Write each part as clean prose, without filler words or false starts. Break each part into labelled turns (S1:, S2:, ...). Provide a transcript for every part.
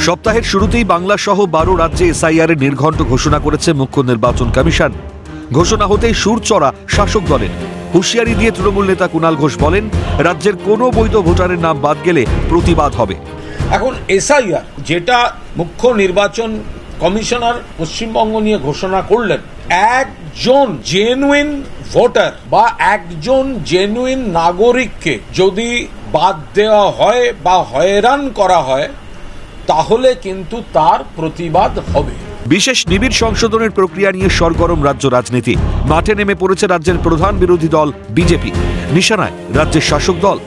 S1: সপ্তাহের শুরুতেই বাংলা সহ 12 রাজ্যে এসআইআর এর নির্ঘণ্ট ঘোষণা করেছে মুখ্য নির্বাচন কমিশন। ঘোষণা হতেই সুর চড়া শাসক দলের। হুঁশিয়ারি দিয়ে তৃণমূল নেতা কুণাল ঘোষ বলেন, রাজ্যের কোনো বৈধ ভোটারের নাম বাদ গেলে প্রতিবাদ হবে।
S2: এখন এসআইআর যেটা মুখ্য নির্বাচন কমিশনার পশ্চিমবঙ্গ নিয়ে ঘোষণা করলেন, একজন জেনুইন ভোটার বা একজন জেনুইন নাগরিককে যদি বাদ দেওয়া হয় বা হয়রান করা হয় তাহলে কিন্তু তার প্রতিবাদ হবে।
S1: বিশেষ নিবিড় সংশোধনের প্রক্রিয়া নিয়ে সরগরম রাজ্য রাজনীতি। মাঠে নেমে পড়েছে রাজ্যের প্রধান বিরোধী দল বিজেপি। নিশানায় রাজ্যের শাসক দল।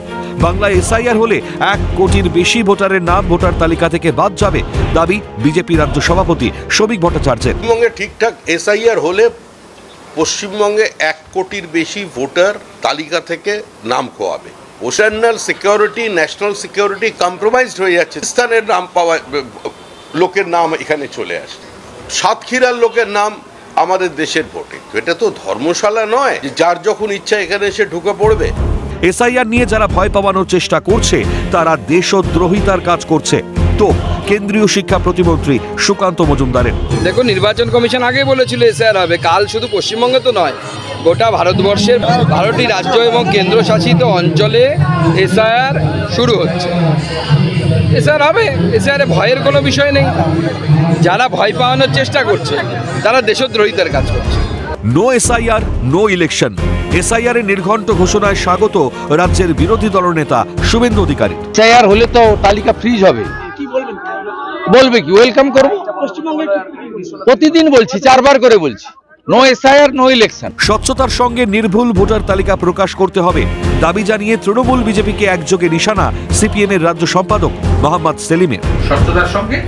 S1: বাংলায় এসআইআর হলে 1 কোটির বেশি ভোটারের নাম ভোটার তালিকা থেকে বাদ যাবে, দাবি বিজেপি রাজ্য সভাপতি শ্রমিক ভট্টাচার্যের।
S3: পশ্চিমবঙ্গে ঠিকঠাক এসআইআর হলে পশ্চিমবঙ্গে 1 কোটির বেশি ভোটার তালিকা থেকে নাম খোয়াবে। ওশানাল সিকিউরিটি, ন্যাশনাল সিকিউরিটি কম্প্রোমাইজড হয়ে যাচ্ছে। স্থানের নাম পাওয়া লোকের নাম এখানে চলে আসছে। সাতক্ষীরার লোকের নাম আমাদের দেশের ভোটে। এটা তো ধর্মশালা নয় যার যখন ইচ্ছা এখানে এসে ঢুকে পড়বে।
S1: এসআইআর নিয়ে যারা ভয় পাওয়ানোর চেষ্টা করছে তারা দেশদ্রোহিতার কাজ করছে। তো কেন্দ্রীয় শিক্ষা প্রতিমন্ত্রী সুকান্ত মজুমদারের।
S4: দেখুন, নির্বাচন কমিশন আগে বলেছিল এসআইআর হবে। কাল শুধু পশ্চিমবঙ্গে তো নয়, গোটা ভারতবর্ষের 12টি রাজ্য এবং কেন্দ্রশাসিত অঞ্চলে এসআইআর শুরু হচ্ছে। এসআইআর হবে, এসআইআরে ভয়ের কোনো বিষয় নেই। যারা ভয় পাওয়ানোর চেষ্টা করছে তারা দেশদ্রোহিতার কাজ করছে।
S1: No SIR, no election. SIR এর নির্ঘণ্ট ঘোষণায় স্বাগত রাজ্যের বিরোধী দলনেতা শুভেন্দু অধিকারী।
S5: এসআইআর হলে তো তালিকা ফ্রিজ হবে। বলবে কি, ওয়েলকাম করবো। প্রতিদিন বলছি, 4 বার করে বলছি, নো এসআইআর, নো ইলেকশন।
S1: স্বচ্ছতার সঙ্গে নির্ভুল ভোটার তালিকা প্রকাশ করতে হবে দাবি জানিয়ে তৃণমূল বিজেপিকে একযোগে নিশানা সিপিএম এর রাজ্য সম্পাদক মোহাম্মদ সেলিমের।
S6: স্বচ্ছতার সঙ্গে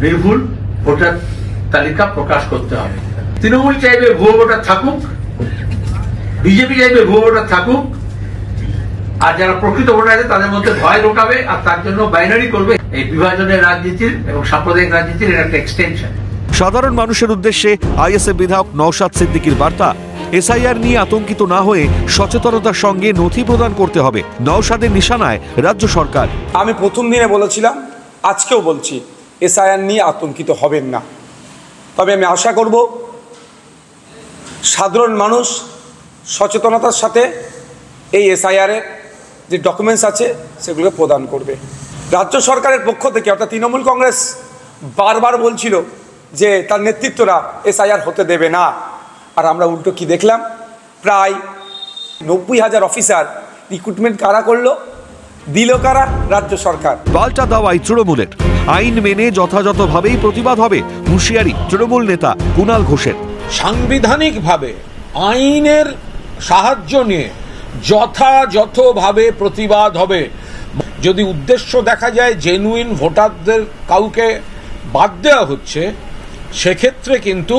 S6: নির্ভুল ভোটার তালিকা প্রকাশ করতে হবে। তৃণমূল চাইবে ভুয়ো ভোটার থাকুক, বিজেপি চাইবে ভুয়ো ভোটার থাকুক, আর যারা প্রকৃত ভোটার আছে তাদের মধ্যে ভয় ঢোকাবে আর তার জন্য বাইনারি করবে। এই বিভাজনের রাজনীতির এবং সাম্প্রদায়িক রাজনীতির এটা একটা এক্সটেনশন।
S1: সাধারণ মানুষের উদ্দেশ্যে আইএসএফ বিধায়ক নওশাদ সিদ্দিকীর বার্তা, এসআইআর নিয়ে আতঙ্কিত না হয়ে সচেতনতার সঙ্গে নথি প্রদান করতে হবে। নওশাদের নিশানায় রাজ্য সরকার।
S7: আমি প্রথম দিনে বলেছিলাম, আজকেও বলছি, এসআইআর নিয়ে আতঙ্কিত হবেন না। তবে আমি আশা করব সাধারণ মানুষ সচেতনতার সাথে এই এসআইআরের যে ডকুমেন্টস আছে সেগুলো প্রদান করবে। রাজ্য সরকারের পক্ষ থেকে অর্থাৎ তৃণমূল কংগ্রেস বারবার বলছিল যে তার নেতৃত্বরা এসআইআর হতে দেবে না, আর আমরা উল্টো কি দেখলাম, প্রায় 90,000 অফিসার রিক্রুটমেন্ট কারা করলো, দিল কারা? রাজ্য সরকার।
S1: পাল্টা দাওয়াই তৃণমূলের। আইন মেনে যথাযথভাবেই প্রতিবাদ হবে, হুঁশিয়ারি তৃণমূল নেতা কুণাল ঘোষের।
S2: সাংবিধানিকভাবে আইনের সাহায্য নিয়ে যথাযথভাবে প্রতিবাদ হবে। যদি উদ্দেশ্য দেখা যায় জেনুইন ভোটারদের কাউকে বাদ দেওয়া হচ্ছে, সেক্ষেত্রে কিন্তু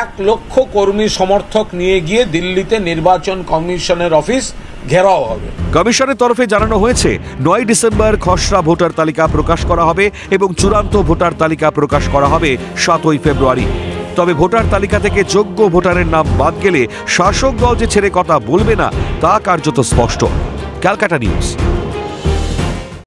S2: 1 লক্ষ কর্মী সমর্থক নিয়ে গিয়ে দিল্লিতে নির্বাচন কমিশনের অফিস ঘেরাও হবে।
S1: কমিশনের তরফে জানানো হয়েছে 9 ডিসেম্বর খসড়া ভোটার তালিকা প্রকাশ করা হবে এবং চূড়ান্ত ভোটার তালিকা প্রকাশ করা হবে 7ই ফেব্রুয়ারি। তবে ভোটার তালিকা থেকে যোগ্য ভোটারের নাম বাদ গেলে শাসক দল যে ছেড়ে কথা বলবে না তা কার্যত স্পষ্ট। ক্যালকাটা নিউজ।